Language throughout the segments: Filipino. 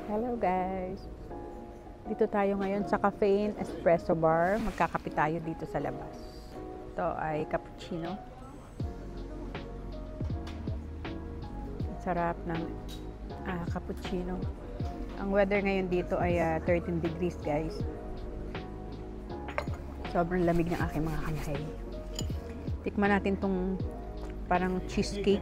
Hello guys! Dito tayo ngayon sa Caffeine Espresso Bar. Magkakape tayo dito sa labas. Ito ay cappuccino. Sarap ng cappuccino. Ang weather ngayon dito ay 13 degrees guys. Sobrang lamig ng aking mga kamay. Tikman natin tong parang cheesecake.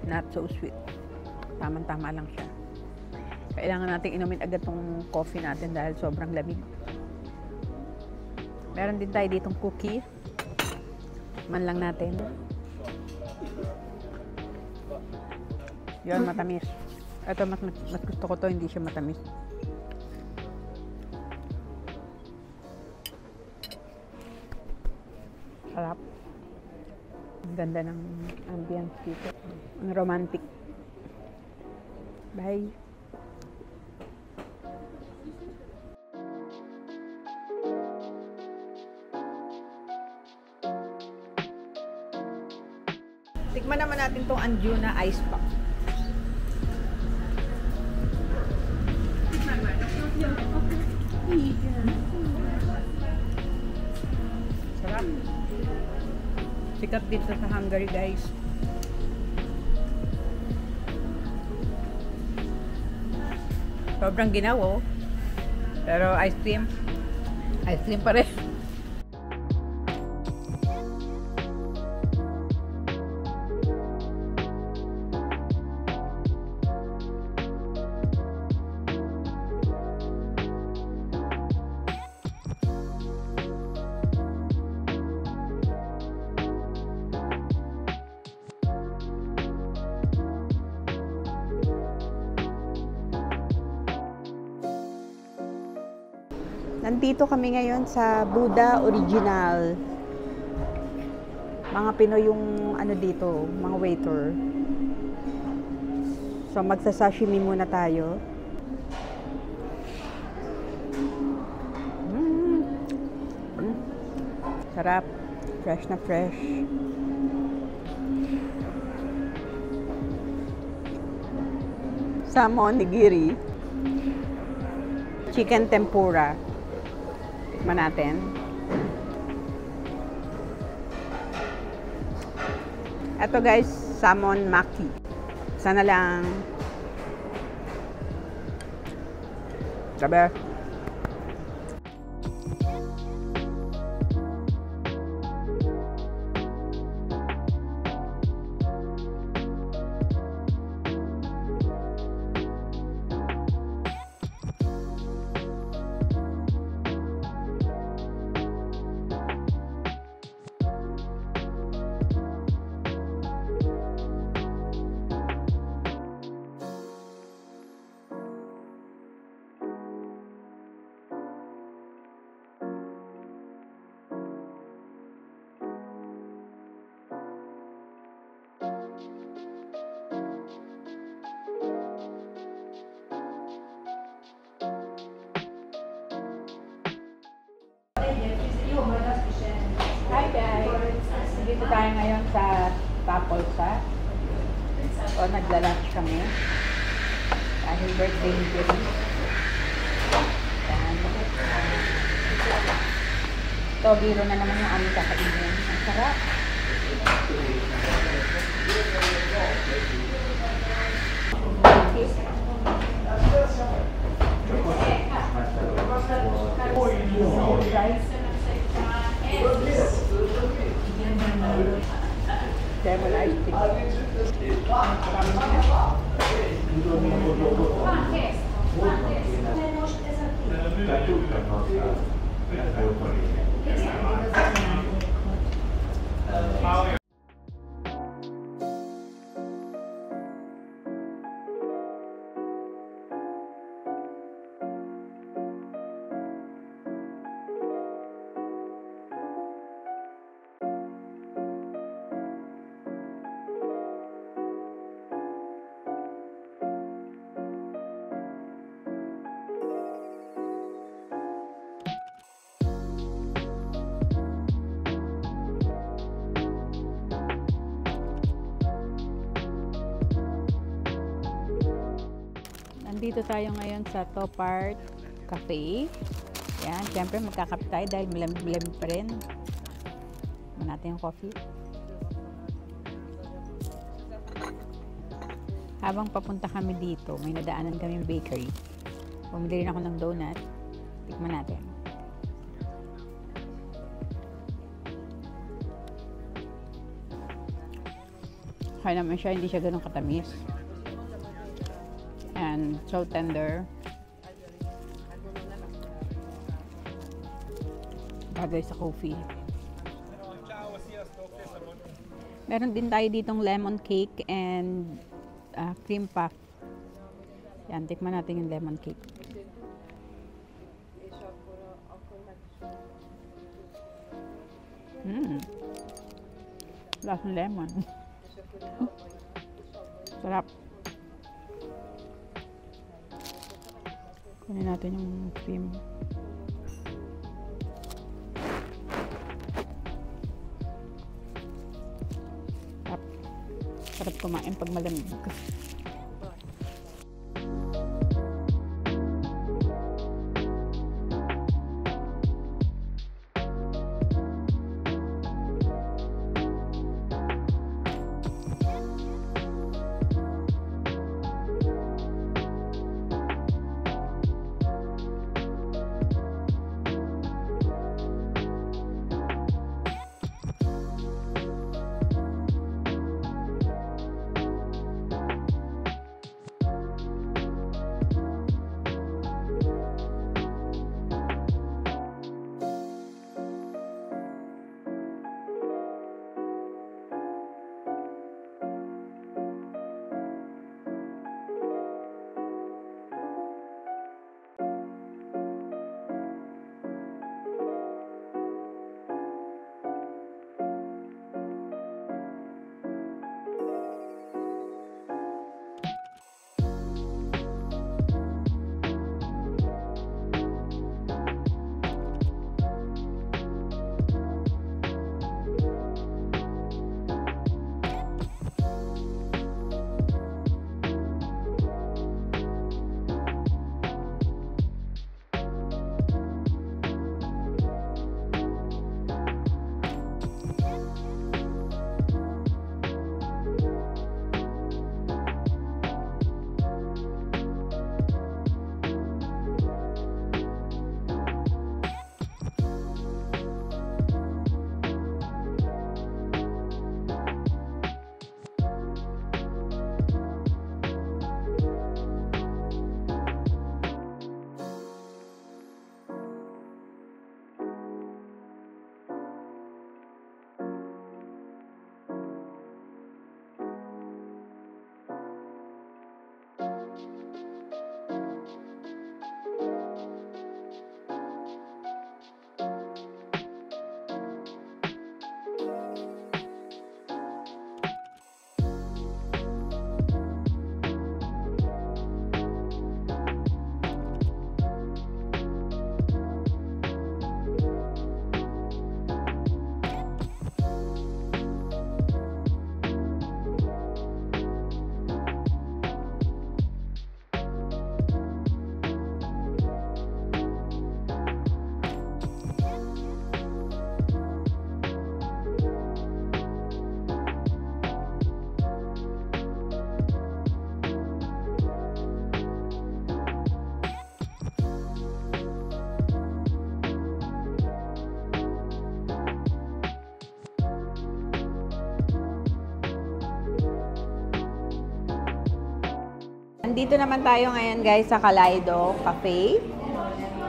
Not so sweet. Tama-tama lang siya. Kailangan natin inumin agad tong coffee natin dahil sobrang lamig. Meron din tayo ditong cookie. Man lang natin. Yun, matamis. Ito, mas gusto ko to, hindi siya matamis. Sarap. Ang ganda ng ambience dito. Ang romantic. Bye! Tikman naman natin itong Anjuna Ice Pack. Sarap. Sikat dito sa Hungary guys. Sobrang ginaw oh. Pero ice cream pa rin. Nandito kami ngayon sa Buddha Original. Mga Pinoy yung ano dito, mga waiter. So magsasashimi muna tayo. Sarap. Fresh na fresh. Salmon nigiri. Chicken tempura. Tikman natin. Ito guys, salmon maki. Sana lang. Sabi. Hi guys! Dito tayo ngayon sa Tapolsa. O nagla-lunch kami. Dahil birthday ni Jerry. Ito, biro na naman yung aming kakainin. Ang sarap! Lemon ice cream. Nandito tayo ngayon sa Topart Cafe. Yan, syempre magkakape tayo dahil malamig-lamig pa rin. Naman natin yung coffee. Habang papunta kami dito, may nadaanan kaming bakery. Bumili rin ako ng donut. Tikman natin. Kaya naman siya, hindi siya ganun katamis. And so tender. Bagay sa coffee. Meron din tayo ditong lemon cake and cream puff. Yan, tikman natin yung lemon cake. Lasang lemon. Sarap. Kunin natin yung cream. Sarap. Sarap kumain pag malamig. Nandito naman tayo ngayon guys sa Kaleido Cafe.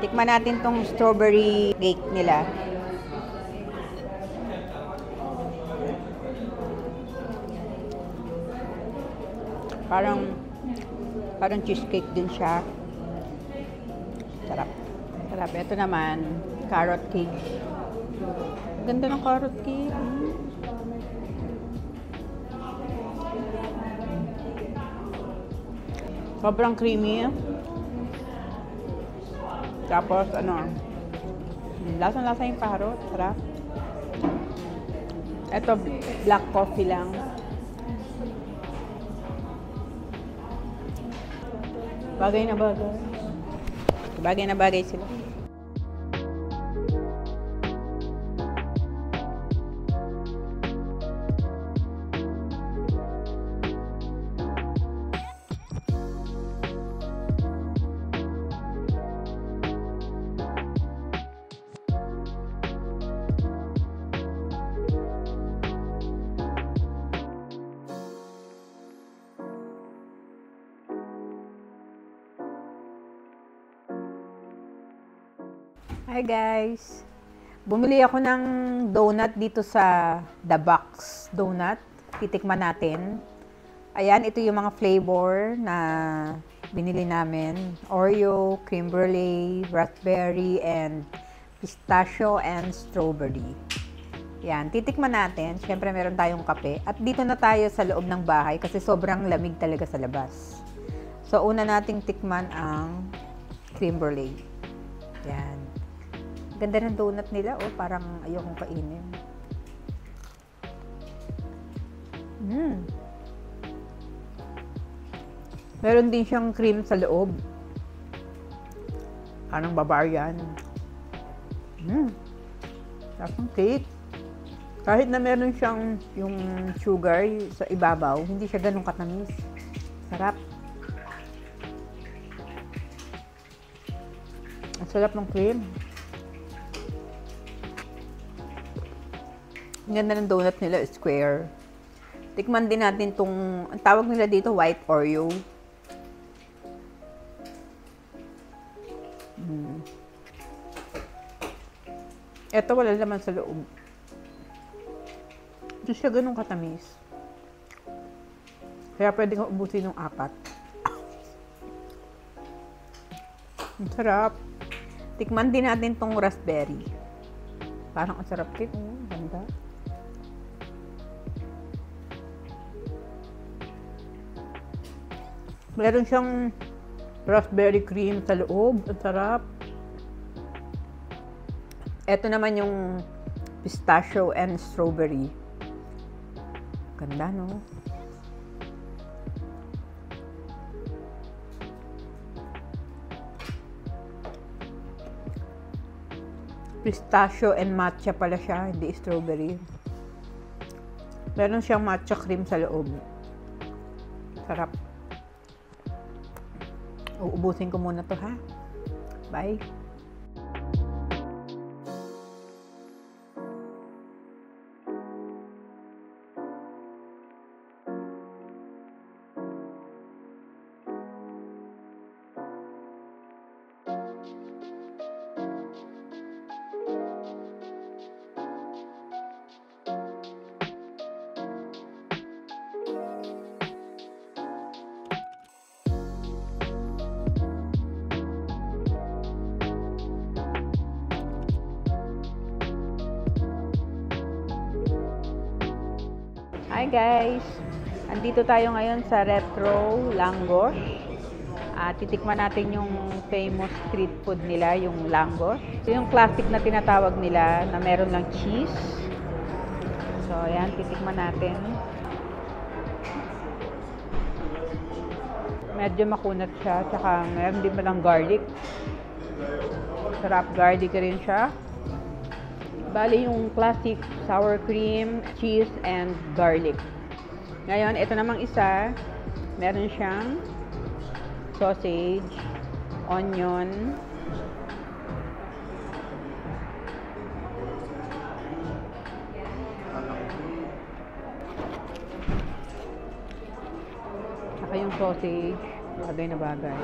Tikman natin tong strawberry cake nila. Parang cheesecake din siya. Sarap. Sarap. Ito naman, carrot cake. Ganda ng carrot cake. Sobrang creamy. Tapos, lasang-lasa yung parrot. Sarap. Ito, black coffee lang. Bagay na bagay. Bagay na bagay sila. Hi guys! Bumili ako ng donut dito sa The Box Donut. Titikman natin. Ayan, ito yung mga flavor na binili namin. Oreo, cream brulee, raspberry, and pistachio and strawberry. Yan, titikman natin. Siyempre meron tayong kape. At dito na tayo sa loob ng bahay kasi sobrang lamig talaga sa labas. So, una nating tikman ang cream brulee. Yan. Ganda ng donut nila, oh, parang ayokong kainin. Meron din siyang cream sa loob. Parang Bavarian. Tapos cake. Kahit na meron siyang yung sugar sa ibabaw, hindi siya ganun katamis. Sarap. Ang sarap ng cream. Ang ganda ng donut nila, square. Tikman din natin tong, ang tawag nila dito, white Oreo. Ito wala naman sa loob. Hindi siya ganun katamis. Kaya pwede kang ubusin ng 4. Ang sarap. Tikman din natin tong raspberry. Parang ang sarap din. Ganda. Meron siyang raspberry cream sa loob. Ang sarap. Ito naman yung pistachio and strawberry. Ganda, no? Pistachio and matcha pala siya, hindi strawberry. Meron siyang matcha cream sa loob. Sarap. Uubusin ko muna to, ha? Bye! Hi guys! Andito tayo ngayon sa Retro Langos. Titikman natin yung famous street food nila, yung langos. Yung classic na tinatawag nila na meron lang cheese. So, ayan, titikman natin. Medyo makunat siya, tsaka meron din palang garlic. Sarap, garlic rin siya. Bali yung classic sour cream, cheese, and garlic. Ngayon, ito namang isa, meron siyang sausage, onion, saka yung sausage, bagay na bagay.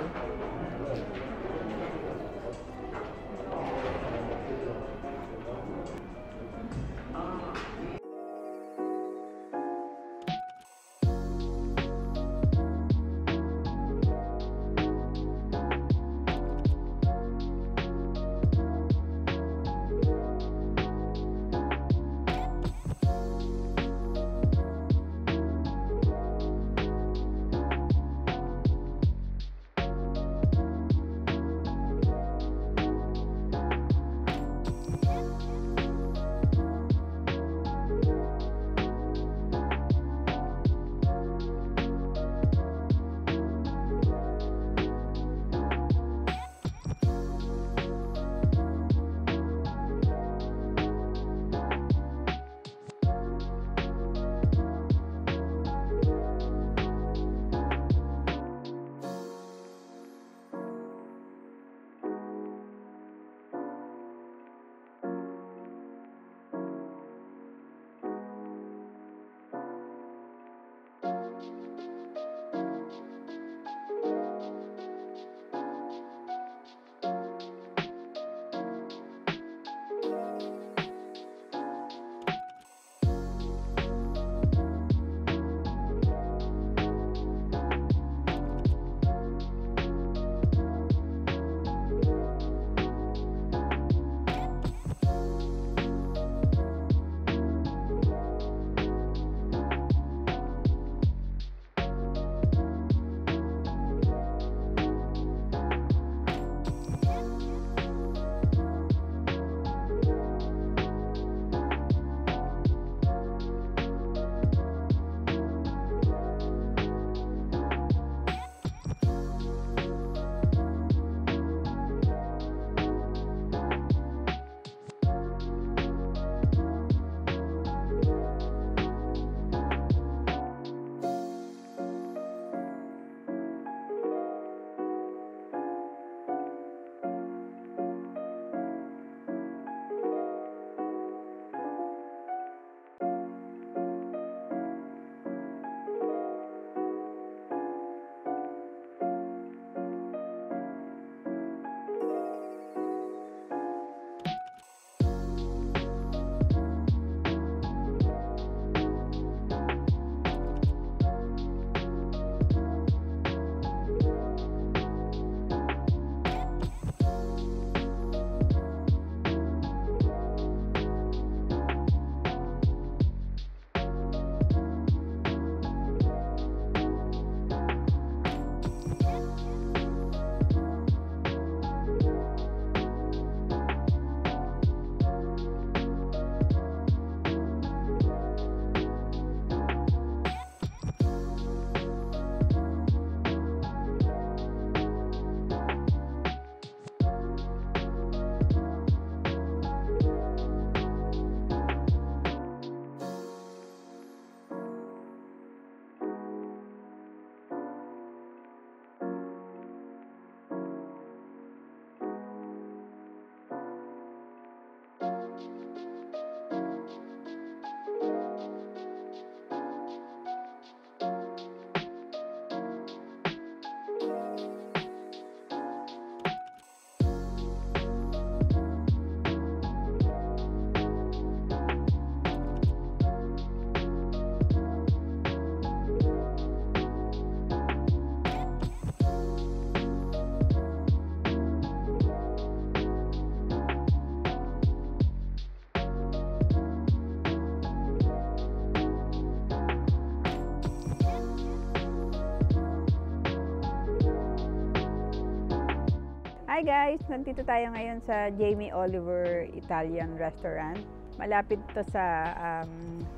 Hi guys! Nandito tayo ngayon sa Jamie Oliver Italian Restaurant. Malapit to sa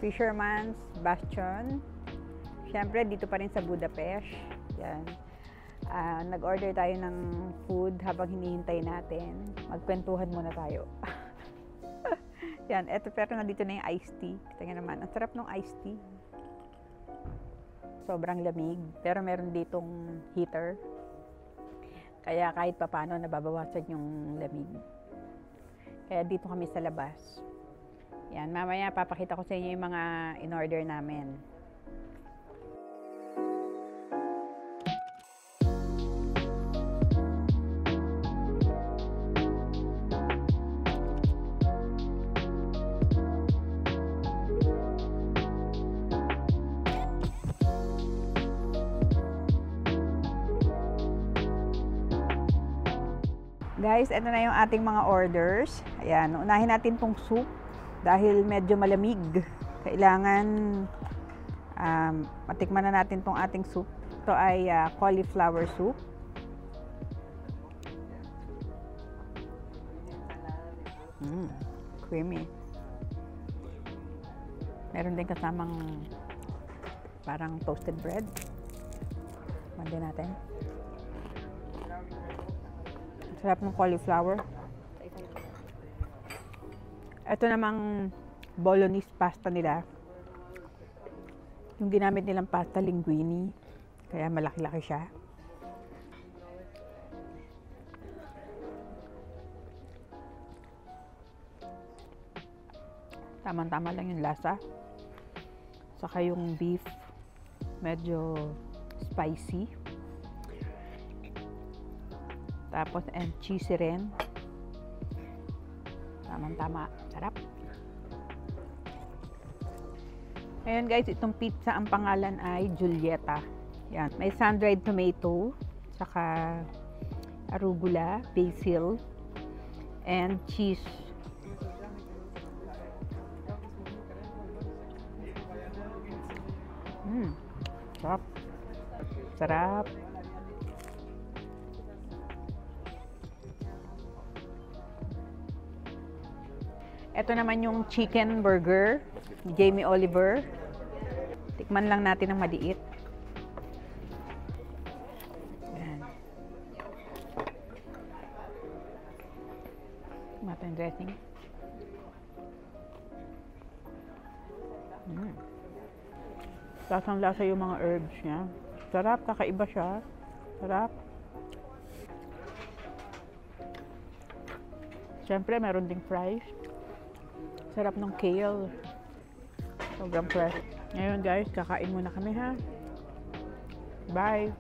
Fisherman's Bastion. Siyempre, dito pa rin sa Budapest. Yan. Nag-order tayo ng food habang hinihintay natin. Magkwentuhan muna tayo. Yan, eto pero nandito na yung iced tea. Tingnan naman, ang sarap ng iced tea. Sobrang lamig, pero meron ditong heater. Kaya kahit papano nababawasan yung lamig. Kaya dito kami sa labas. Yan, mamaya papakita ko sa inyo yung mga in-order namin. Guys, ito na yung ating mga orders. Ayan, unahin natin tong soup dahil medyo malamig. Kailangan matikman na natin tong ating soup. Ito ay cauliflower soup. Creamy. Meron din kasamang parang toasted bread. Mandi natin. Sarap ng cauliflower. Ito namang bolognese pasta nila. Yung ginamit nilang pasta linguine. Kaya malaki-laki siya. Tama-tama lang yung lasa. Saka yung beef, medyo spicy. Tapos, and cheesy rin. Tama-tama. Sarap. Ayan guys, itong pizza, ang pangalan ay Giulietta. Yan. May sun-dried tomato, saka arugula, basil, and cheese. Sarap. Sarap. Ito naman yung chicken burger ni Jamie Oliver. Tikman lang natin ng maliit. Yan. Ito yung dressing. Lasang-lasa yung mga herbs niya. Sarap, kakaiba siya. Sarap. Siyempre, meron ding fries. Sarap ng kale. Sobrang fresh. Ngayon guys, kakain muna kami ha. Bye!